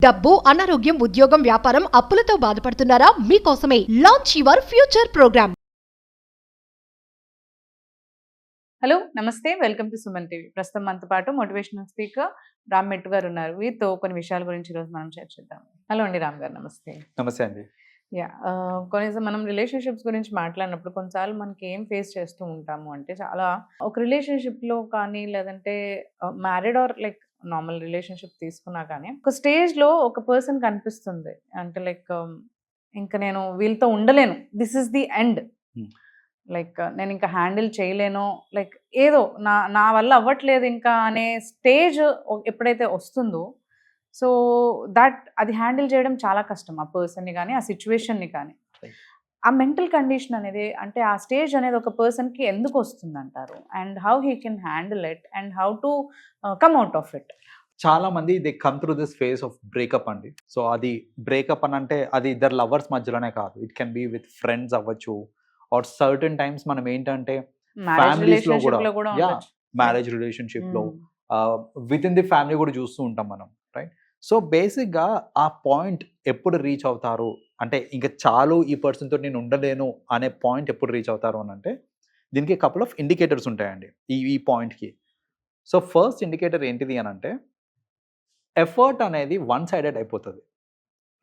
డబ్బు, అనారోగ్యం, ఉద్యోగం, వ్యాపారం, అప్పులతో బాధపడుతున్నారా? మీకోసమే launch your future program. Hello నమస్తే, వెల్కమ్ టు సుమన్ టీవీ. ప్రస్తుతం మనతో పాటు మోటివేషనల్ స్పీకర్ రామ్ మెట్టు గారు ఉన్నారు. వీరితో కొన్ని విషయాల గురించి ఈరోజు మనం చర్చిద్దాం. హలో అండి రామ్ గారు, నమస్తే. నమస్తే అండి. కొన్నిసార్లు మనం రిలేషన్షిప్స్ గురించి మాట్లాడినప్పుడు కొన్నిసార్లు మనకి ఏం ఫేస్ చేస్తూ ఉంటాము అంటే, చాలా ఒక రిలేషన్షిప్లో కానీ లేదంటే married or like normal relationship తీసుకున్నా కానీ ఒక స్టేజ్లో ఒక పర్సన్ కనిపిస్తుంది అంటే లైక్ ఇంకా నేను వీళ్ళతో ఉండలేను, this is the end, like నేను ఇంకా హ్యాండిల్ చేయలేను, లైక్ ఏదో నా వల్ల అవ్వట్లేదు ఇంకా అనే స్టేజ్ ఎప్పుడైతే వస్తుందో, సో అది హ్యాండిల్ చేయడం చాలా కష్టం ఆ పర్సన్ని కానీ ఆ సిచ్యువేషన్ని కానీ. ఆ మెంటల్ కండిషన్ అనేది అంటే ఆ స్టేజ్ అనేది ఒక పర్సన్కి ఎందుకు వస్తుంది అంటారు, and how he can handle it and how to come out of it? చాలా మంది they come through this phase of breakup అండి. సో అది బ్రేకప్ అని అంటే అది ఇద్దరు లవర్స్ మధ్యలోనే కాదు, it can be with friends అవ్వచ్చు, ఆర్ సర్టన్ టైమ్స్ మనం ఏంటంటే ఫ్యామిలీస్ లో కూడా మ్యారేజ్ రిలేషన్షిప్ లో విత్ ఇన్ ది ఫ్యామిలీ కూడా చూస్తూ ఉంటాం మనం, రైట్? సో బేసిక్గా ఆ పాయింట్ ఎప్పుడు రీచ్ అవుతారు అంటే ఇంకా చాలు ఈ పర్సన్తో నేను ఉండలేను అనే పాయింట్ ఎప్పుడు రీచ్ అవుతారు అని అంటే దీనికి కపుల్ ఆఫ్ ఇండికేటర్స్ ఉంటాయండి ఈ పాయింట్కి. సో ఫస్ట్ ఇండికేటర్ ఏంటిది అని అంటే ఎఫర్ట్ అనేది వన్ సైడెడ్ అయిపోతుంది.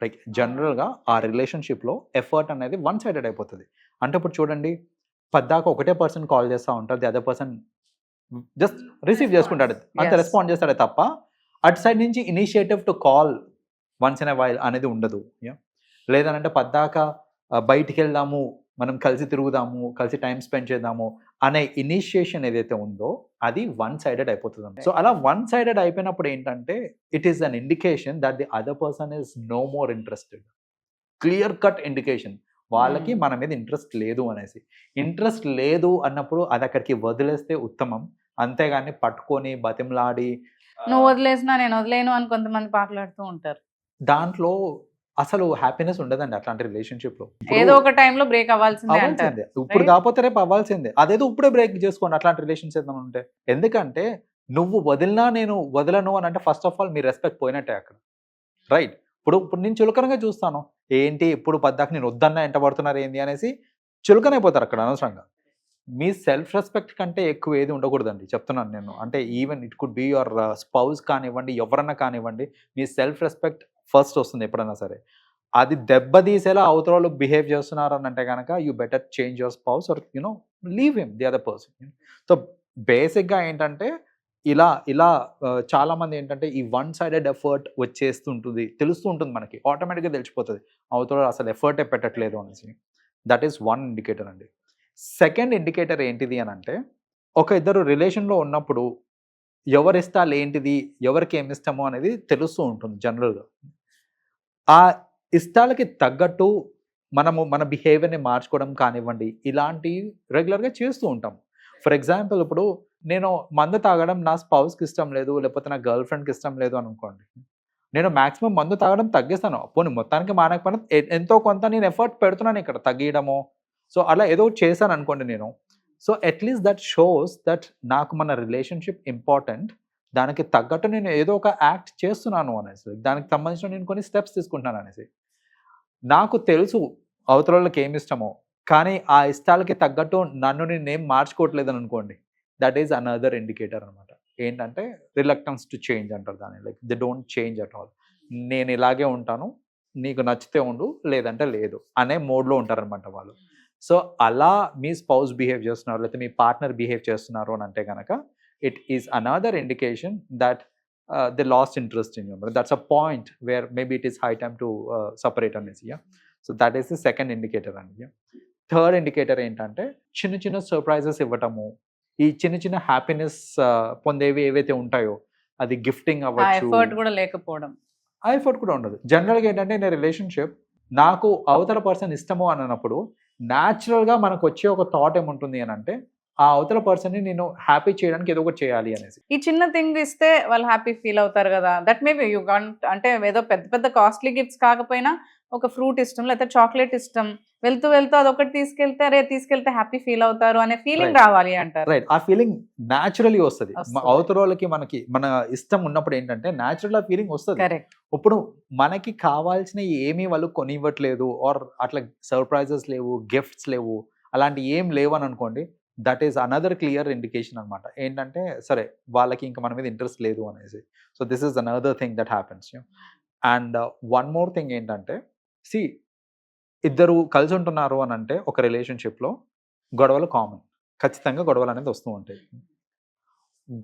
లైక్ జనరల్గా ఆ రిలేషన్షిప్లో ఎఫర్ట్ అనేది వన్ సైడెడ్ అయిపోతుంది. అంటే ఇప్పుడు చూడండి, పద్దాక ఒకటే పర్సన్ కాల్ చేస్తూ ఉంటారు, the other person just receive చేసుకుంటాడు, అంత రెస్పాండ్ చేస్తాడే తప్ప అటు సైడ్ నుంచి initiative to call once in a while అనేది ఉండదు. లేదనంటే పద్దాక బయటికి వెళ్దాము, మనం కలిసి తిరుగుదాము, కలిసి టైం స్పెండ్ చేద్దాము అనే ఇనిషియేషన్ ఏదైతే ఉందో అది వన్ సైడెడ్ అయిపోతుంది. సో అలా వన్ సైడెడ్ అయిపోయినప్పుడు ఏంటంటే it is an indication that the other person is no more interested. Clear cut indication వాళ్ళకి మన మీద ఇంట్రెస్ట్ లేదు అనేసి. ఇంట్రెస్ట్ లేదు అన్నప్పుడు అది అక్కడికి వదిలేస్తే ఉత్తమం, అంతేగాని పట్టుకొని బతిమలాడి నువ్వు వదిలేసినా నేను వదిలేను అని కొంతమంది పాటలాడుతూ ఉంటారు. దాంట్లో అసలు హ్యాపీనెస్ ఉండదండి అట్లాంటి రిలేషన్షిప్ లో. ఏదో ఒక టైంలో బ్రేక్ అవ్వాల్సిందే, ఇప్పుడు కాకపోతే రేపు అవ్వాల్సిందే. అదేదో ఇప్పుడే బ్రేక్ చేసుకోండి అట్లాంటి రిలేషన్స్ ఏదైనా ఉంటే. ఎందుకంటే నువ్వు వదిలినా నేను వదలను అని అంటే first of all me respect పోయినట్టే అక్కడ, రైట్? ఇప్పుడు నేను చులకనగా చూస్తాను, ఏంటి ఇప్పుడు పద్దాక నేను వద్దన్నా ఎంట పడుతున్నారు ఏంటి అనేసి చులకనైపోతారు అక్కడ అనవసరంగా. మీ సెల్ఫ్ రెస్పెక్ట్ కంటే ఎక్కువ ఏది ఉండకూడదండి, చెప్తున్నాను నేను. అంటే even it could be your spouse కానివ్వండి, ఎవరన్నా కానివ్వండి, మీ సెల్ఫ్ రెస్పెక్ట్ ఫస్ట్ వస్తుంది ఎప్పుడైనా సరే. అది దెబ్బతీసేలా అవతల బిహేవ్ చేస్తున్నారు అని అంటే కనుక you better change your spouse are leave him the other person. So బేసిక్గా ఏంటంటే ఇలా చాలామంది ఏంటంటే ఈ వన్ సైడెడ్ ఎఫర్ట్ వచ్చేస్తుంటుంది, తెలుస్తూ ఉంటుంది మనకి, ఆటోమేటిక్గా తెలిసిపోతుంది అవతల అసలు ఎఫర్టే పెట్టట్లేదు అనేసి. దట్ ఈస్ వన్ ఇండికేటర్ అండి. సెకండ్ ఇండికేటర్ ఏంటిది అని అంటే ఒక ఇద్దరు రిలేషన్లో ఉన్నప్పుడు ఎవరి ఇష్టాలు ఏంటిది, ఎవరికి ఏమి ఇష్టమో అనేది తెలుస్తూ ఉంటుంది జనరల్గా. ఆ ఇష్టాలకి తగ్గట్టు మన బిహేవియర్ని మార్చుకోవడం కానివ్వండి, ఇలాంటివి రెగ్యులర్గా చేస్తూ ఉంటాం. ఫర్ ఎగ్జాంపుల్ ఇప్పుడు నేను మందు తాగడం నా స్పౌస్కి ఇష్టం లేదు, లేకపోతే నా గర్ల్ ఫ్రెండ్కి ఇష్టం లేదు అనుకోండి, నేను మ్యాక్సిమం మందు తాగడం తగ్గిస్తాను. పోనీ మొత్తానికి మానకపోయినా ఎంతో కొంత నేను ఎఫర్ట్ పెడుతున్నాను ఇక్కడ తగ్గియడము. సో అలా ఏదో చేశాను అనుకోండి నేను. So at least that shows that నాకు మన రిలేషన్షిప్ ఇంపార్టెంట్, దానికి తగ్గట్టు నేను ఏదో ఒక యాక్ట్ చేస్తున్నాను అనేసి, దానికి సంబంధించిన నేను కొన్ని స్టెప్స్ తీసుకుంటున్నాను అనేసి. నాకు తెలుసు అవతల వాళ్ళకి ఏమి ఇష్టమో, కానీ ఆ ఇష్టాలకి తగ్గట్టు నన్ను నేనేం మార్చుకోవట్లేదని అనుకోండి, దట్ ఈజ్ అనదర్ ఇండికేటర్ అనమాట. ఏంటంటే రిలక్టెన్స్ టు చేంజ్ అంటారు దాన్ని. Like they don't change at all, నేను ఇలాగే ఉంటాను, నీకు నచ్చితే ఉండు లేదంటే లేదు అనే మోడ్లో ఉంటారనమాట వాళ్ళు. సో అలా మీ స్పౌస్ బిహేవ్ చేస్తున్నారు లేకపోతే మీ పార్ట్నర్ బిహేవ్ చేస్తున్నారు అని అంటే కనుక it is another indication that they lost interest in you. That's a point where maybe it is high time to separate అనేసి. So that is the second indicator అండి. Third indicator ఏంటంటే చిన్న చిన్న surprises ఇవ్వటము, ఈ చిన్న చిన్న హ్యాపీనెస్ పొందేవి ఏవైతే ఉంటాయో, అది గిఫ్టింగ్ అవ్వచ్చు, ఎఫర్ట్ కూడా లేకపోవడం, ఆ ఎఫర్ట్ కూడా ఉండదు. జనరల్గా ఏంటంటే నేను రిలేషన్షిప్ నాకు అవతల పర్సన్ ఇష్టము అని అన్నప్పుడు న్యాచురల్గా మనకు వచ్చే ఒక థాట్ ఏముంటుంది అని అంటే ఆ అవతల పర్సన్ని నేను హ్యాపీ చేయడానికి ఏదో ఒకటి చేయాలి అనేసి. ఈ చిన్న థింగ్ ఇస్తే వాళ్ళు హ్యాపీ ఫీల్ అవుతారు కదా, దట్ మేబీ యూ కాంట్, అంటే ఏదో పెద్ద పెద్ద కాస్ట్లీ గిఫ్ట్స్ కాకపోయినా ఒక ఫ్రూట్ ఇష్టం లేకపోతే చాక్లెట్ ఇష్టం, వెళ్తూ వెళ్తూ అదొకటి తీసుకెళ్తే హ్యాపీ ఫీల్ అవుతారు అనే ఫీలింగ్ Right. రావాలి అంటారు. రైట్, ఆ ఫీలింగ్ న్యాచురలీ వస్తుంది. వస్తది. అవతల వాళ్ళకి మనకి మన ఇష్టం ఉన్నప్పుడు ఏంటంటే న్యాచురల్ ఆ ఫీలింగ్ వస్తుంది. కరెక్ట్. ఇప్పుడు మనకి కావాల్సిన ఏమీ వాళ్ళు కొనివ్వట్లేదు, ఆర్ అట్లా సర్ప్రైజెస్ లేవు, గిఫ్ట్స్ లేవు, అలాంటి ఏం లేవు అని అనుకోండి, that is another clear indication అనమాట. ఏంటంటే సరే వాళ్ళకి ఇంకా మన మీద ఇంట్రెస్ట్ లేదు అనేసి. So this is another thing that happens. And one more thing ఏంటంటే, సి ఇద్దరు కలిసి ఉంటున్నారు అని అంటే ఒక రిలేషన్షిప్లో గొడవలు కామన్, ఖచ్చితంగా గొడవలు అనేది వస్తూ ఉంటాయి.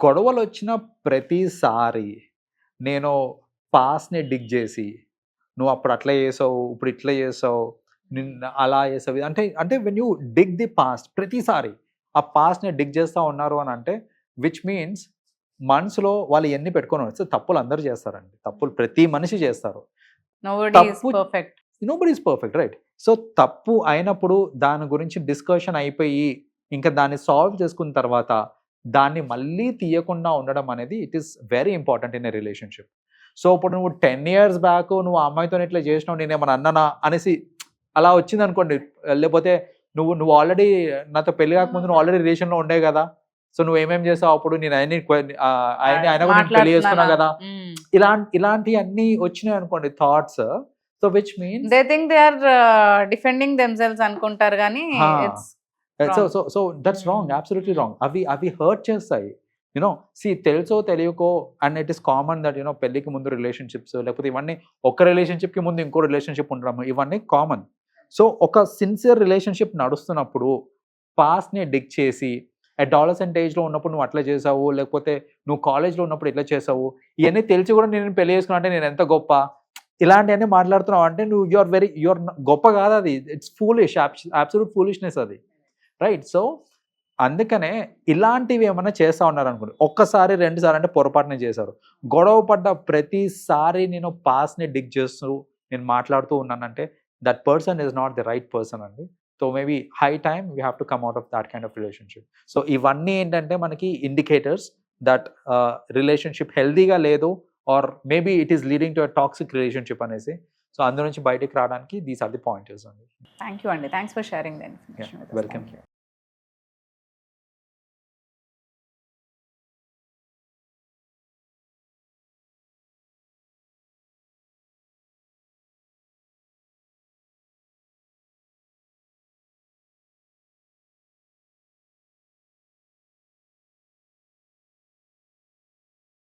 గొడవలు వచ్చిన ప్రతిసారి నేను పాస్ని డిగ్ చేసి, నువ్వు అప్పుడు అట్లా చేసావు, ఇప్పుడు ఇట్లా చేసావు, నిన్న అలా చేసావు అంటే అంటే when you dig the past, ప్రతిసారి ఆ పాస్ట్ని డిగ్ చేస్తూ ఉన్నారు అని అంటే విచ్ మీన్స్ మనసులో వాళ్ళు ఎన్ని పెట్టుకొని వస్తే తప్పులు అందరూ చేస్తారండి, తప్పులు ప్రతి మనిషి చేస్తారు. నోబడీ ఈస్ తప్పు- perfect. Nobody is perfect, right? So తప్పు అయినప్పుడు దాని గురించి డిస్కషన్ అయిపోయి ఇంకా దాన్ని సాల్వ్ చేసుకున్న తర్వాత దాన్ని మళ్ళీ తీయకుండా ఉండడం అనేది it is very important in a relationship. So ఇప్పుడు నువ్వు 10 years బ్యాక్ నువ్వు ఆ అమ్మాయితో ఇట్లా చేసినావు, నేనేమన్నా అన్నానా అనేసి అలా వచ్చింది అనుకోండి, లేకపోతే నువ్వు నువ్వు ఆల్రెడీ నాతో పెళ్లి కాకముందు నువ్వు ఆల్రెడీ రిలేషన్లో ఉండే కదా, సో నువ్వు ఏమేం చేసావు అప్పుడు, నేను ఆయన ఆయన పెళ్లి చేసుకున్నా కదా, ఇలాంటి అన్ని వచ్చినాయి అనుకోండి thoughts. So which means they think they are defending themselves అనుకుంటారు కానీ it's so that's wrong, absolutely wrong. అవి హర్ట్ చేస్తాయి. యూనో సి తెలుసో తెలియకో, and it is common that you know పెళ్లికి ముందు రిలేషన్షిప్స్, లేకపోతే ఇవన్నీ ఒక రిలేషన్షిప్కి ముందు ఇంకో రిలేషన్షిప్ ఉండడం, ఇవన్నీ కామన్. సో ఒక సిన్సియర్ రిలేషన్షిప్ నడుస్తున్నప్పుడు పాస్ట్ని డిగ్ చేసి అడాలసెంట్ ఏజ్లో ఉన్నప్పుడు నువ్వు అట్లా చేసావు, లేకపోతే నువ్వు కాలేజ్లో ఉన్నప్పుడు ఇట్లా చేసావు, ఇవన్నీ తెలిసి కూడా నేను పెళ్లి చేసుకున్నా అంటే నేను ఎంత గొప్ప, ఇలాంటివన్నీ మాట్లాడుతున్నావు అంటే నువ్వు యువర్ గొప్ప కాదు, అది ఇట్స్ ఫూలిష్, అబ్సల్యూట్ ఫూలిష్నెస్ అది, రైట్? సో అందుకనే ఇలాంటివి ఏమైనా చేస్తూ ఉన్నారు అనుకోండి, ఒక్కసారి 2 సార్లు అంటే పొరపాటునే చేశారు, గొడవ పడ్డ ప్రతిసారి నేను పాస్ని డిగ్ చేస్తూ నేను మాట్లాడుతూ ఉన్నానంటే that person is not the right person అండి. So maybe high time we have to come out of that kind of relationship. So ఇవన్నీ ఏంటంటే మనకి ఇండికేటర్స్ దట్ రిలేషన్షిప్ హెల్దీగా లేదు, or maybe it is leading to a toxic relationship అనేసి. So అందు నుంచి బయటికి రావడానికి దీస్ ఆర్ ది పాయింటర్స్ అండి. థ్యాంక్ యూ అండి, thanks for sharing the information. Welcome.